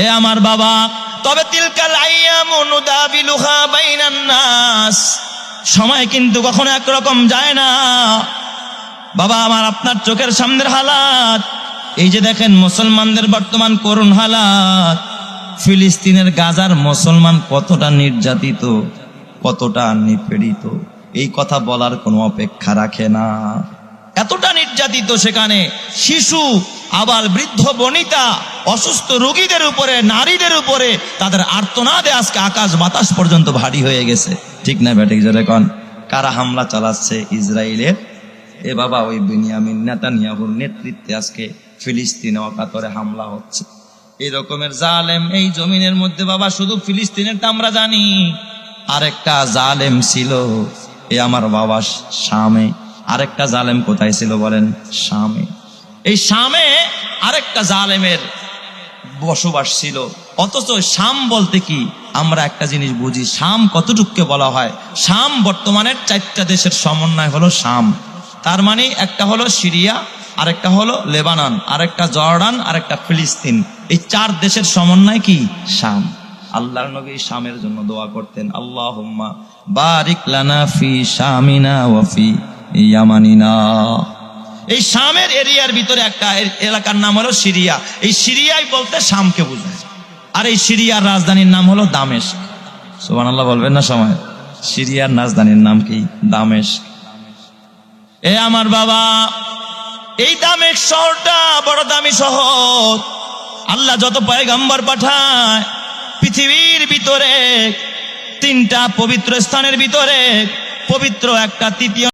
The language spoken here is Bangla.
এ আমার বাবা, তবে তিলকাল আইয়ামু নুদাবিলুহা বাইনান নাস, সময় কিন্তু কখনো একরকম যায় না বাবা আমার। আপনার চোখের সামনের হালাত, এই যে দেখেন মুসলমানদের বর্তমান করুণ হালাত, ফিলিস্তিনের গাজার মুসলমান কতটা নির্যাতিত, কতটা নিপীড়িত, এই কথা বলার কোনো অপেক্ষা রাখে না। এতটা নির্যাতিত সেখানে, শিশু, আবার বৃদ্ধ বনিতা, অসুস্থ রোগীদের উপরে, নারীদের উপরে তাদের আর্তনাদে আজকে আকাশ বাতাস পর্যন্ত ভারী হয়ে গেছে। ঠিক না বেঠিক জোরে কোন? কারা হামলা চালাচ্ছে? ইসরায়েলের এ বাবা ওই বেনিয়ামিন নেতানিয়াহুর নেতৃত্বে আজকে ফিলিস্তিনে অকাতরে হামলা হচ্ছে। এই রকমের জালেম এই জমিনের মধ্যে বাবা শুধু ফিলিস্তিনের তা আমরা জানি, আরেকটা জালেম ছিল এ আমার বাবা শামে। আরেকটা জালেম কোথায় ছিল বলেন? শামে। এই শামে আরেকটা জালেমের বসবাস ছিল। অথচ শাম বলতে কি আমরা একটা জিনিস বুঝি, শাম কতটুকুকে বলা হয়? শাম বর্তমানের 4টা দেশের সমন্বয় হলো শাম। তার মানে একটা হলো সিরিয়া, আরেকটা হলো লেবানন, আরেকটা জর্ডান, আরেকটা ফিলিস্তিন। এই 4 দেশের সমন্বয় কি? শাম। আল্লাহর নবী শামের জন্য দোয়া করতেন, আল্লাহুম্মা বারিক লানা ফি শামিনা ওয়া ফি ইয়ামানিনা। এই শামের এরিয়ার ভিতরে একটা এলাকার নাম হলো সিরিয়া। এই সিরিয়াই বলতে শামকে বোঝায়। আর এই সিরিয়ার রাজধানীর নাম হলো দামেস্ক। সুবহানাল্লাহ বলবেন না সময়? সিরিয়ার রাজধানীর নাম কি? দামেস্ক। এ আমার বাবা, এই দামেস্ক শহরটা বড় দামি শহর। আল্লাহ যত পয়গম্বর পাঠায় পৃথিবীর ভিতরে 3টা পবিত্র স্থানের ভিতরে পবিত্র একটা তৃতীয়